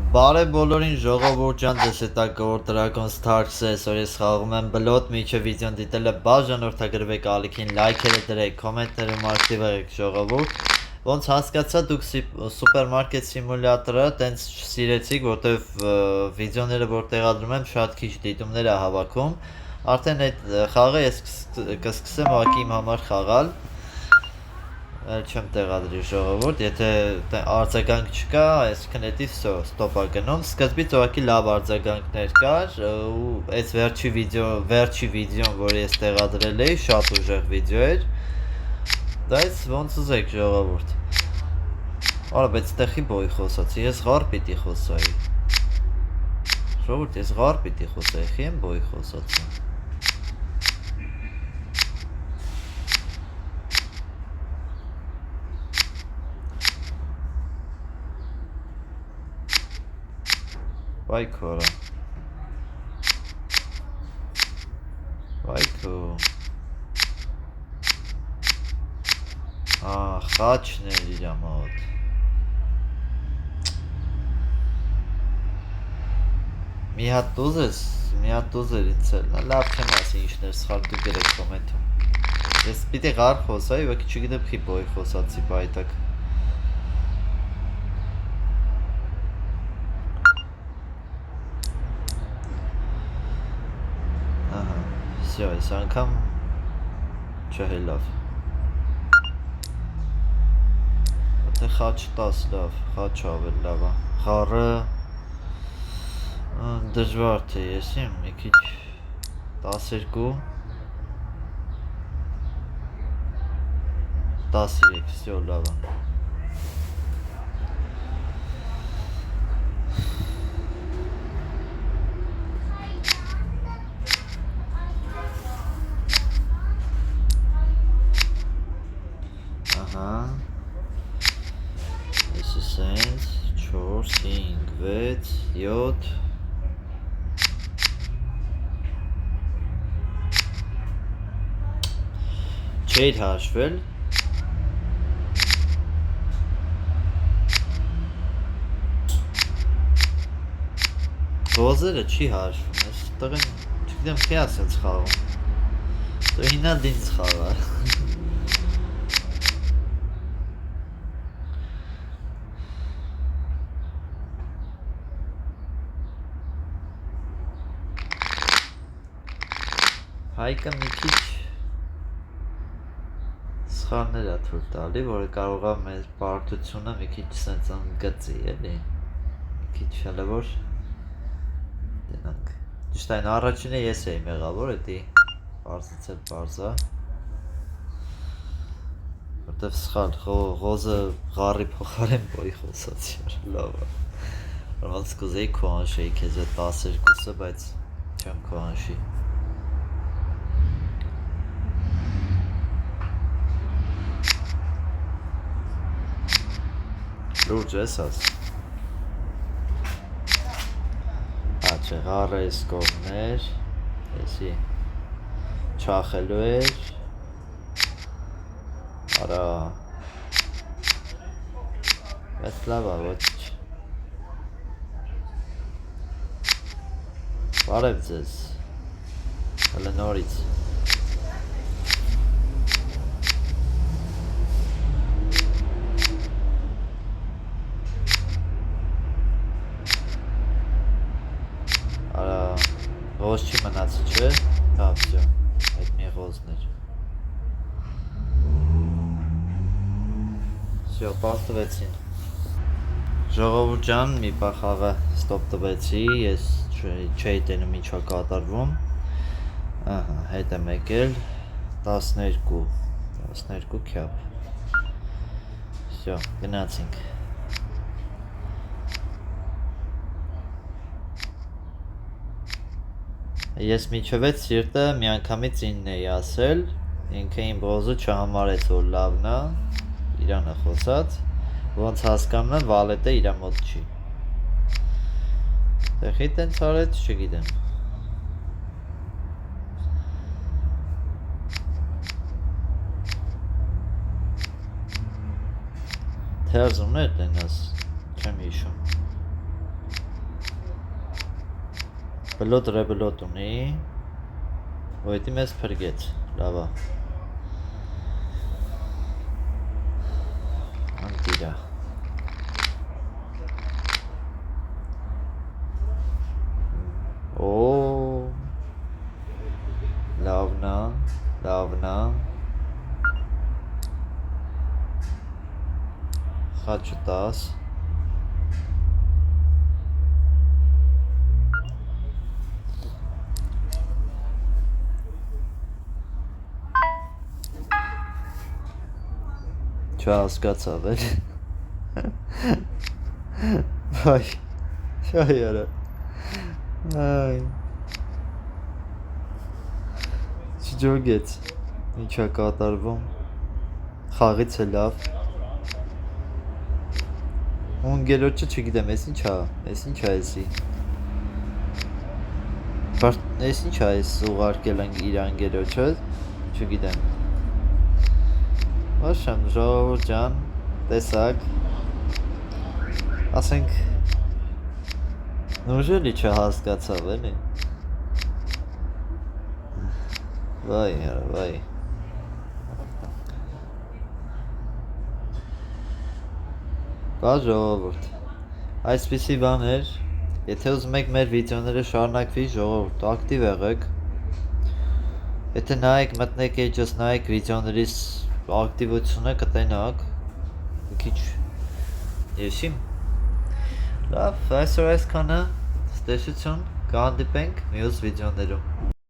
Բարև բոլորին ժողովուրդ ջան, ձեզ հետ ակոր Dragon Stars է, որ ես խաղում եմ բլոտ, միջև վիդեոն դիտելը բաժանորդագրվեք, ալիքին լայքերը դրեք, կոմենտներում ակտիվ եղեք ժողովուրդ։ Ոնց հասկացա դուք սուպերմարկետ սիմուլյատորը տենց սիրեցիք, որտեվ վիդեոները որ տեղադրում եմ շատ քիչ դիտումներ է հավաքում։ Արդեն այդ խաղը ես կսկսեմ ուղղակի իմ համար խաղալ։ Չեմ տեղադրի ժողովուրդ, եթե արձագանք չկա, այսինքն էդի ստոպ է գնում։ Սկզբից ուղղակի լավ արձագանքներ կար, ու այս վերջի վիդեոն, որ ես տեղադրել էի, շատ ուժեղ վիդեո էր։ Բայց ոնց ուզեք ժողովուրդ։ Արա, բայց տեխի բոյ խոսացի, ես ղար պիտի խոսայի։ Ժողովուրդ, ես ղար պիտի խոսայի, խի եմ բոյ խոսացի։ Վայ քորա։ Վայ քո։ Խաչն էր իրա մոտ։ Մի հատ դուզ էր ինձ էլ, լավ չեմ ասի ինչն էր սխալ, դու գրեք կոմենտում։ Ես պիտի ղար խոսայի, վայ չգիտեմ խի բոյ խոսացի բայտակ։ Всё, այս անգամ չհելավ։ Եթե խաչ 10 լավ, խաչ ավել լավ է։ Ղարը դժվար թե եսի, մի քիչ 12 13, всё լավ է։ Եսի սենց 4, 5, 6, 7 Չէր հաշվել։ Ռոզերը չի հաշվում, ես տղեն չգիտեմ խի ասենց խաղում։ Դու հիմա դինց խաղա։ Հայկը մի քիչ սխալներ է թույլ տալի, որը կարող է մեր բարդությունը մի քիչ սենց ընդգծի, էլի։ Մի քիչ հələ որ դենանք։ Ճիշտ այն առաջինը ես էի մեղավոր, էդի բարձից էլ բարձա։ Որտև սխալ, ղոզը ղարի փոխարեն բոյ խոսացի, լավ է։ Ոնց կուզեի քո անշեի քեզ այդ 12-ը, բայց չեմ քո անշի։ Լուրջ ես աս։ Չէ, ղարը ես կողմներ, եսի չախելու էր, արա, բայց լավ է, ոչ ինչ։ Բարև ձեզ, հələ նորից։ Ղոզ չի մնացի, չէ? Հա, վսյո, այդ մի ղոզներ։ Վսյո, պար տվեցին։ Ժողովուրդ ջան, մի պա խաղը ստոպ տվեցի, ես չէի տենում ինչա կատարվում։ Հետ եմ եկել, 12 քյապ։ Վսյո, գնացինք։ Ես միջովեց սիրտը միանգամից 9 էի ասել, ինքը իմ ղոզը չհամարեց, որ լավն է, իրան է խոսած, ոնց հասկանում եմ, վալետը իրա մոտ չի։ Տեխի տենց արեց, չգիտեմ։ Թերզումներ տենաս, չեմ իշում։ Բլոտ ռեբլոտ ունի, ոյտի մեզ պրգեց, լավա, անտիրա, լավնա, խաչը 10, չհասկացավ էլ, վայ, շա յարա, այ, չջոգեց, ինչա կատարվում, խաղից է լավ, ունգերոչը չգիտեմ, ես ինչա եսի, ես ինչա ես ուղարկել իր անգերոչը, չգիտեմ, Ոչմ, ժողովուրդ ջան, տեսակ, ասենք, նուժելի չհասկացավ, էլի, վայ, վայ, բա ժողովուրդ, այսպիսի բան էր, եթե ուզում եք մեր վիդեոները շարունակվի, ժողովուրդ, ակտիվ եղեք, եթե նայեք, մտնեք էջս նայեք վիդեոներիս ակտիվությունը կտենակ, քիչ եսիմ, լավ, այսօր այսքանը, տեսություն, կհանդիպենք մյուս վիդեոներում։